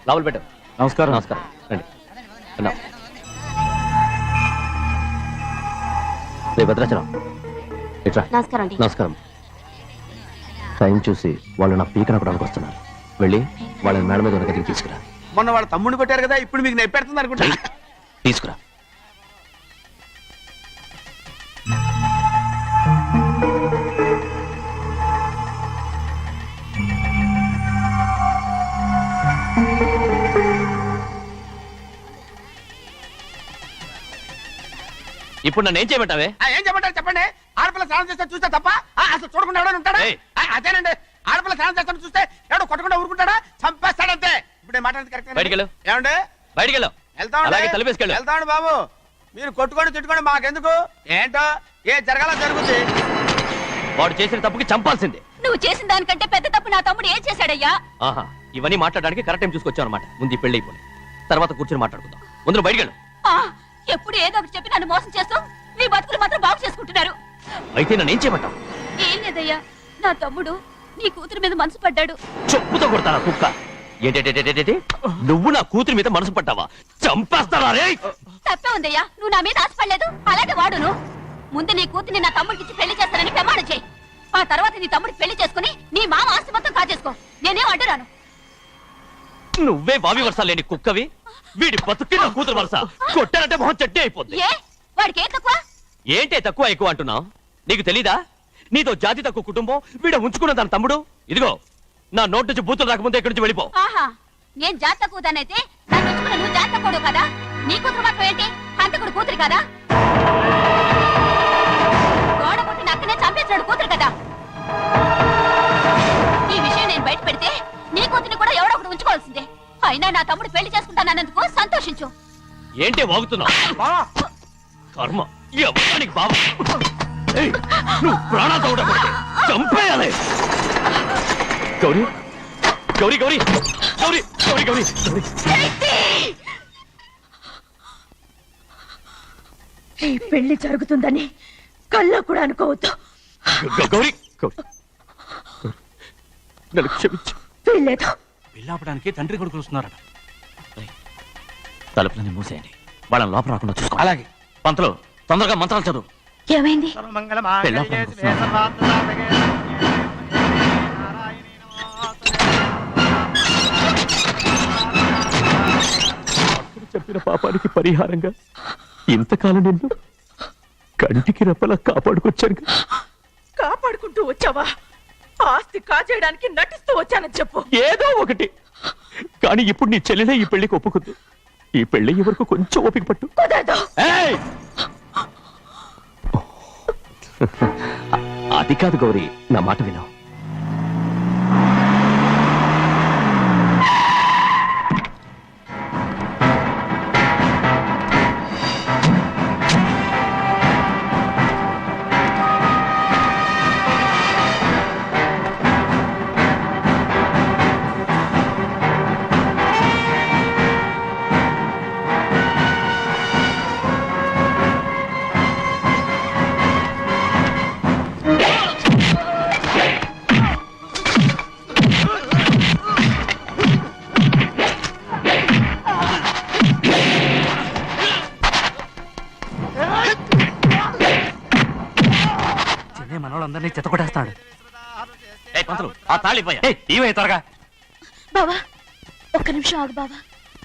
లోపల పెట్టు. నమస్కారం. నమస్కారం. రండి. భద్రాచలం ఇట్రా. నమస్కారం. నమస్కారం. టైం చూసి వాళ్ళు నా పీకన కూడా వస్తున్నారు. వెళ్ళి వాళ్ళని మేడ మీద ఉన్న గదికి తీసుకురా. మొన్న వాళ్ళ తమ్ముడిని కొట్టారు కదా, ఇప్పుడు మీకు నెప్పెడుతుంది అనుకుంటా. తీసుకురా. ఇప్పుడు నన్ను ఏం చేయమంటావే? ఏం చెప్పంటారు చెప్పండి. ఆడపిల్ల స్నానం చేస్తే చూస్తే తప్ప అసలు చూడకుండా ఎవడో ఉంటాడా? అదేనండి, ఆడపిల్ల స్నానం చేస్తాను చూస్తే ఎవడో కొట్టకుండా ఊరుకుంటాడా? చంపేస్తాడంతే. ఇప్పుడు మాట్లాడేది కరెక్ట్. బయటికి వెళ్ళు. ఏమండి? బయటికి వెళ్ళు. వెళ్తామండి బాబు. మీరు కొట్టుకొని తిట్టుకోండి, మాకెందుకు? ఏంటో ఏ జరగాల జరుగుతుంది. వాడు చేసిన తప్పుకి చంపాల్సిందే. నువ్వు చేసిన దానికంటే పెద్ద తప్పు నా తమ్ముడు ఏం చేశాడయ్యా? ఆహా, ఇవన్నీ మాట్లాడడానికి కరెక్ట్ టైం చూసుకొచ్చావు అనమాట. ముందు ఈ పెళ్లి అయిపోయి తర్వాత కూర్చొని మాట్లాడుకుందాం. ముందు బయటికి వెళ్ళు. ఎప్పుడు ఏదో ఒకటి చెప్పి నన్ను మోసం చేస్తూ మీ బతుకులు మాత్రం బాగు చేసుకుంటున్నారు. అయితే నన్ను ఏం చేయమంటావు? ఏం లేదయ్యా, నా తమ్ముడు నీ కూతురు మీద మనసు పడ్డాడు. చెప్పుతో కొడతానా కుక్క? ఏంటి నువ్వు నా కూతురి మీద మనసు పడ్డావా? చంపేస్తారా రే? తప్పే ఉందయ్యా, నువ్వు నా మీద ఆశపడలేదు, అలాగే వాడును. ముందు నీ కూతుర్ని నా తమ్ముడికి ఇచ్చి పెళ్లి చేస్తానని ప్రమాణం చేయి. ఆ తర్వాత నీ తమ్ముడికి పెళ్లి చేసుకుని నీ మామ ఆస్తి మొత్తం కాజేసుకో. నేనేం అడ్డురాను. నువ్వే బావి వరుస లేని కుక్కవి. వీడి బతుక్కి నా కూతురు వరుస. కొట్టారంటే మొహం చెడ్డే అయిపోద్ది. వాడికి ఏం తక్కువ? ఏంటే తక్కువ ఎక్కువ అంటున్నావు? నీకు తెలీదా? నీతో జాతి తక్కువ కుటుంబం వీడ ఉంచుకున్న తన తమ్ముడు. ఇదిగో నా నోటి నుంచి బూతులు రాకముందే ఇక్కడి నుంచి వెళ్ళిపో. ఆహా, నేను జాతి తక్కువ దానైతే నన్ను ఉంచుకున్న నువ్వు జాతి తక్కువ కదా? నీ కూతురు మాత్రం ఏంటి? హంతకుడు కూతురు కదా? గోడ పుట్టిన అక్కనే చంపేసినాడు కూతురు కదా? ఈ విషయం నేను బయట పెడితే నీ కూతురిని కూడా ఎవడో ఒకటి ఉంచుకోవాల్సిందే. అయినా నా తమ్ముడు పెళ్లి చేసుకుంటానన్నందుకు సంతోషించు. ఏంటి వాగుతున్నావు? కర్మ ఎవరికి బావ. నువ్వు ప్రాణాలతో ఉండకూడదు, చంపేయాలి. గౌరీ గౌరీ గౌరీ గౌరీ గౌరీ గౌరీ ఈ పెళ్లి జరుగుతుందని కల్లో కూడా అనుకోవద్దు. గౌరీ నన్ను క్షమించు. వీల్లేదు. పెళ్ళాపడానికి తండ్రి కొడుకులు వస్తున్నారట. తలుపులని మూసేయండి, వాళ్ళని లోపల రాకుండా చూసుకో. అలాగే. పంతులు తొందరగా మంత్రాలు చదువు. ఏమైంది? చెప్పిన పాపానికి పరిహారంగా ఇంతకాలం నిన్ను కంటికి రెప్పలా కాపాడుకొచ్చాను. కాపాడుకుంటూ వచ్చావా? ఆస్తి కాజేయడానికి నటిస్తూ వచ్చానని చెప్పు. ఏదో ఒకటి. కానీ ఇప్పుడు నీ చెల్లెలే ఈ పెళ్లికి ఒప్పుకుంది. ఈ పెళ్లి వరకు కొంచెం ఓపిక పట్టు. అది కాదు గౌరీ, నా మాట విను. మనోళ్ళందరినీ చెత్తకొట్టేస్తాడు. ఆ తాళి ఇవే త్వరగా. బావా ఒక్క నిమిషం ఆగు బావా,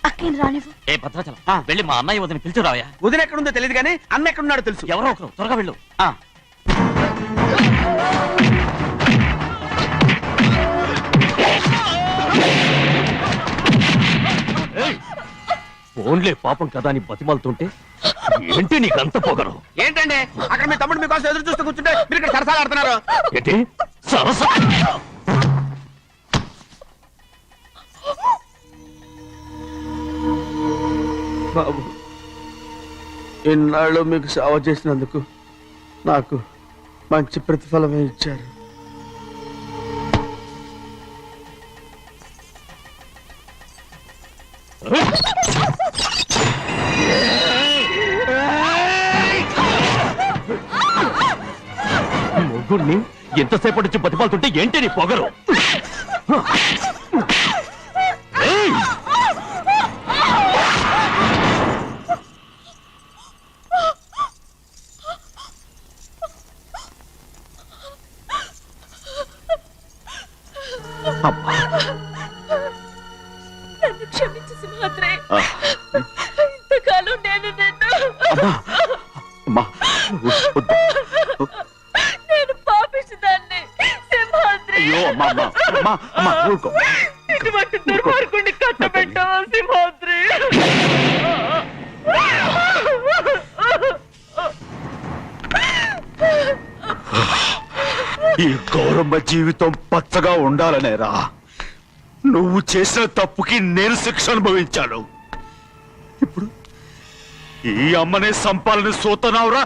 అక్కని రానివ్వు. ఏ భద్రాచలం వెళ్ళి మా అన్నయ్య వదిన పిలిచిరావయ్యా. వదిన ఎక్కడుందో తెలియదు కానీ అన్న ఎక్కడున్నాడో తెలుసు. ఎవరో ఒకరు త్వరగా వెళ్ళు. ఓన్లే పాపం కదా అని బతిమాలుతుంటే ఏంటి నీకంత పొగరు? ఏంటండి అక్కడ మీ తమ్ముడు మీకోసం ఎదురు చూస్తూ కూర్చుంటే మీరు ఇక్కడ సరసాలు ఆడుతున్నారు. ఏంటి సరసా? బాబు, ఇన్నాళ్ళు మీకు సేవ చేసినందుకు నాకు మంచి ప్రతిఫలమే ఇచ్చారు. మొగ్గుడిని ఎంతసేపటి నుంచి బతిమాలుతుంటే ఏంటి నీ పొగరు? నన్ను క్షమించు సింహాద్రి. ఇంతకాలం నేను నేను పాపించదాన్ని సింహాద్రి. ఇటువంటి దుర్మార్గుడిని కట్టబెట్టావా సింహాద్రి? ఈ గౌరమ్మ జీవితం పచ్చగా ఉండాలనేరా నువ్వు చేసిన తప్పుకి నేను శిక్ష అనుభవించాను. ఇప్పుడు ఈ అమ్మనే సంపాలని సోతనావురా.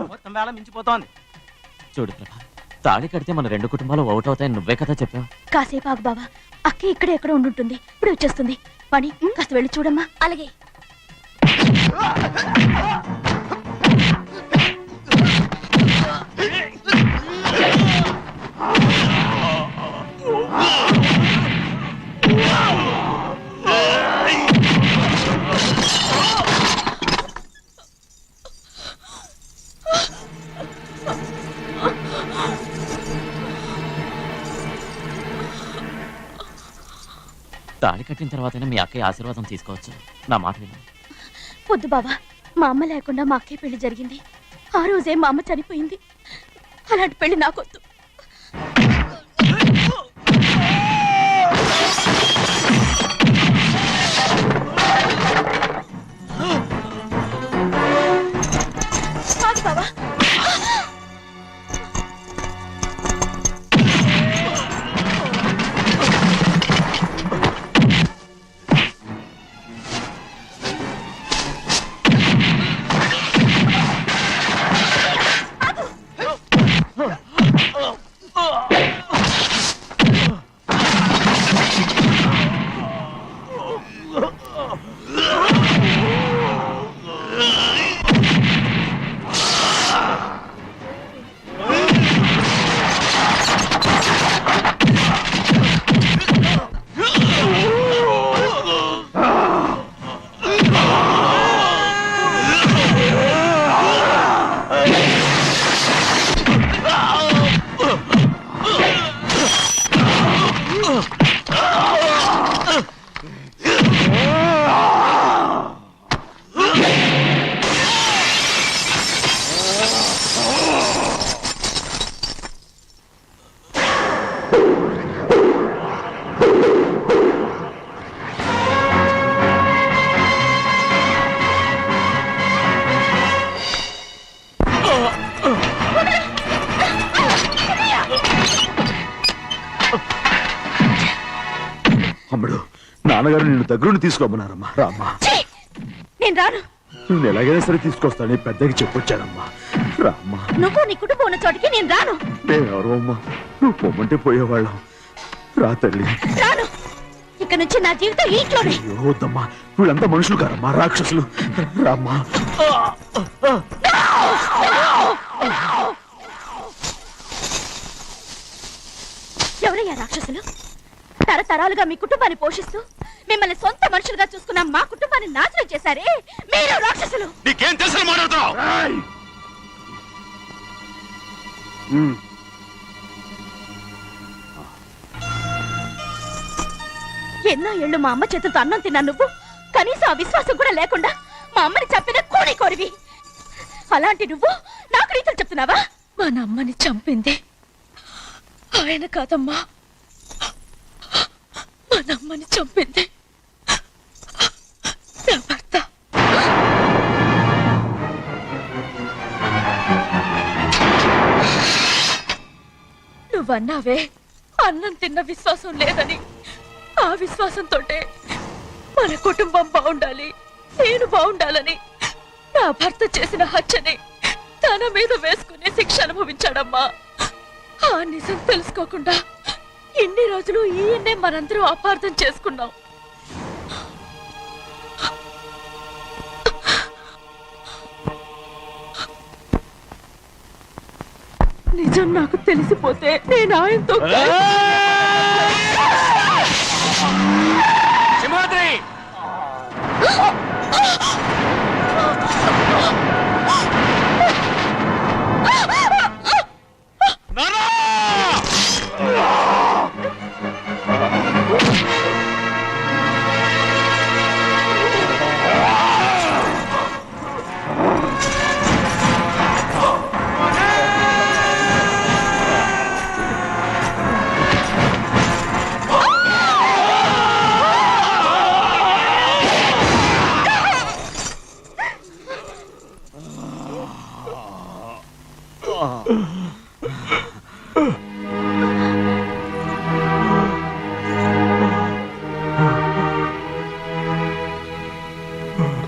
మొత్తం వేళ మించిపోతోంది. చూడు ప్రభా, తాళి కడితే మన రెండు కుటుంబాలు ఒకటవుతాయని నువ్వే కదా చెప్పావు. కాసేపు ఆగు బావా, అక్క ఇక్కడే ఎక్కడ ఉండుంటుంది, ఇప్పుడు వచ్చేస్తుంది. పని కాస్త వెళ్ళి చూడమ్మా. అలాగే. తాళి కట్టిన తర్వాతనే మీ అక్కయ్య ఆశీర్వాదం తీసుకోవచ్చు. నా మాట విను. వద్దు బావా, మా అమ్మ లేకుండా మా అక్కయ్య పెళ్లి జరిగింది. ఆ రోజే మా అమ్మ చనిపోయింది. అలాంటి పెళ్లి నాకొద్దు. బావా, అమ్ముడు, నాన్నగారు నిన్ను దగ్గరుండి తీసుకోమన్నారమ్మా. రామ్మా. నేను రాను. నువ్వు ఎలాగైనా సరే తీసుకొస్తానని పెద్దకి చెప్పొచ్చానమ్మా. రామ్మా. నువ్వు నీ కుటుంబం ఉన్న చోటికి నేను రాను. మేమెవరో అమ్మా, నువ్వు పొమ్మంటే పోయేవాళ్ళం. రా తల్లి. రాను. ఇక్కడ నుంచి నా జీవితం ఈ ఇంట్లోనే. వద్దమ్మా, వీళ్ళంతా మనుషులు కారమ్మా, రాక్షసులు. రామ్మా. ఎవరయ్యా రాక్షసులు? తరతరాలుగా మీ కుటుంబాన్ని పోషిస్తూ మిమ్మల్ని సొంత మనుషులుగా చూసుకున్న మా కుటుంబాన్ని నాశనం చేశారే మీరు రాక్షసులు. నీకేం తెలుసు మాట్లాడుతున్నావు? ఎన్నో ఏళ్ళు మా అమ్మ చేతులతో అన్నం తిన్నా నువ్వు కనీసం ఆ విశ్వాసం కూడా లేకుండా మా అమ్మని చంపిన కోడి కోరివి. అలాంటి నువ్వు నాకు రీతులు చెప్తున్నావా? మా అమ్మని చంపింది ఆయన కాదమ్మా, మా అమ్మని చంపింది నా భర్త. నువ్వన్నావే అన్నం తిన్న విశ్వాసం లేదని. ఆ విశ్వాసంతో మన కుటుంబం బాగుండాలి, నేను బాగుండాలని నా భర్త చేసిన హత్యని తన మీద వేసుకునే శిక్ష అనుభవించాడమ్మా. ఆ నిజం తెలుసుకోకుండా ఇన్ని రోజులు ఈయన్నే మనందరూ అపార్థం చేసుకున్నాం. నిజం నాకు తెలిసిపోతే నేను ఆయనతో సింహాద్రి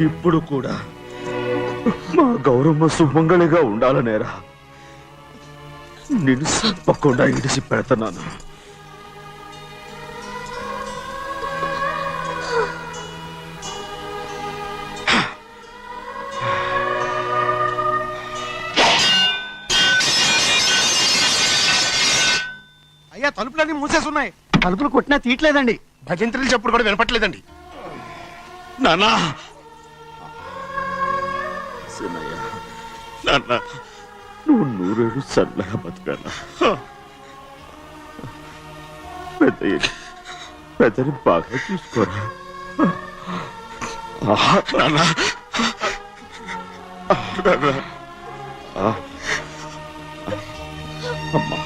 ఇప్పుడు కూడా మా గౌరమ్మ సుమంగళిగా ఉండాలనేరా నిన్ను తప్పకుండా ఇడిసి పెడతాను. అయ్యా తలుపులన్నీ మూసేసున్నాయి. తలుపులు కొట్టినా తీయట్లేదండి. భజంత్రులు చెప్పుడు కూడా వినపట్లేదండి. నానా సినయ్య, నాన్న నువ్వు 100 ఏళ్ళు చల్లగా బతకాలా. పెద్దని బాగా చూసుకోరా నాన్న. అమ్మా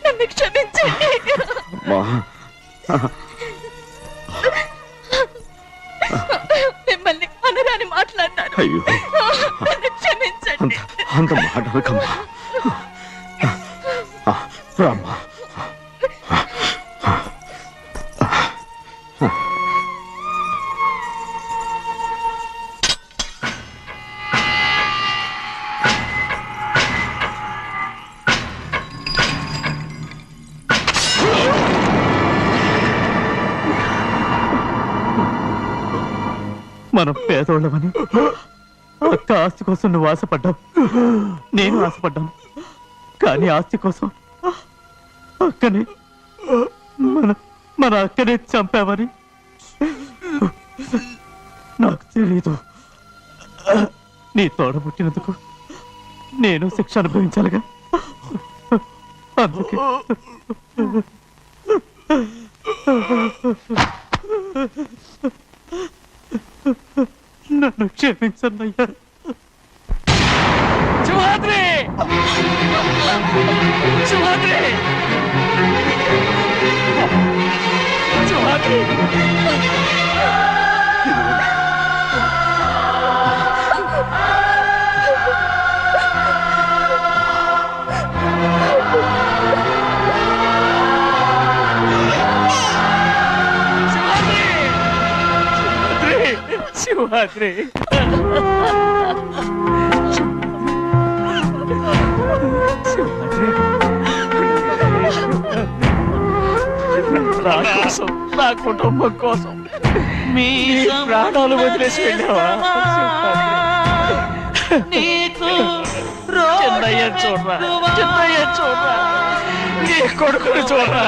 నన్ను క్షమించండి. మిమ్మల్ని అనరాని మాట్లాడినాను. అయ్యో నన్ను క్షమించండి. అంత మాటలకమ్మా. రామ్మా. మనం పేదోళ్ళమని అక్క ఆస్తి కోసం నువ్వు ఆశపడ్డావు, నేను ఆశపడ్డాను. కానీ ఆస్తి కోసం అక్కని మన అక్కనే చంపావని నాకు తెలీదు. నీ తోడబుట్టినందుకు నేను శిక్ష అనుభవించాలిగా. అందుకే నన్ను క్షమించన్నయ్యా. సింహాద్రి సింహాద్రి సింహాద్రి శివాద్రి నా కోసం, నా కుటుంబం కోసం మీ ప్రాణాలు వదిలేసి వెళ్ళావా? చిన్నయ్య చూడరా, చిన్నయ్య చూడరా, నీ కొడుకుని చూడరా,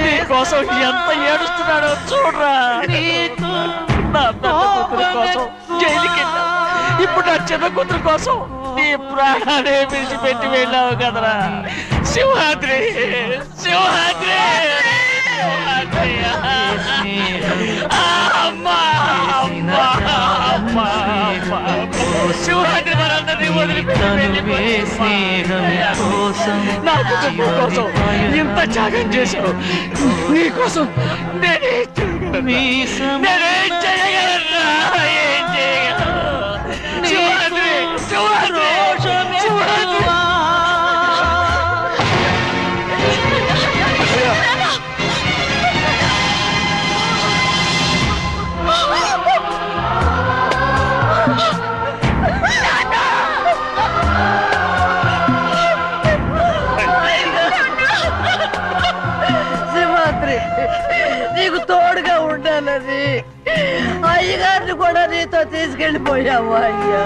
నీ కోసం ఎంత ఏడుస్తున్నాడో చూడరా. నా పెద్ద కూతురు కోసం జైలుకి వెళ్ళావు, ఇప్పుడు నా చిన్న కూతురు కోసం నీ ప్రాణాలే విడిచిపెట్టి వెళ్ళావు కదరా. సింహాద్రి సింహాద్రి అమ్మా అమ్మా అమ్మా సింహాద్రి మనందరినీ వదిలిపెట్టి నా కుటుంబం కోసం ఇంత త్యాగం చేశావు. నీ కోసం నేనేం చేయగలరా? ఏం చేయగలను? సింహాద్రి సింహాద్రి సింహాద్రి కూడా నీతో తీసుకెళ్ళిపోయావు అయ్యా.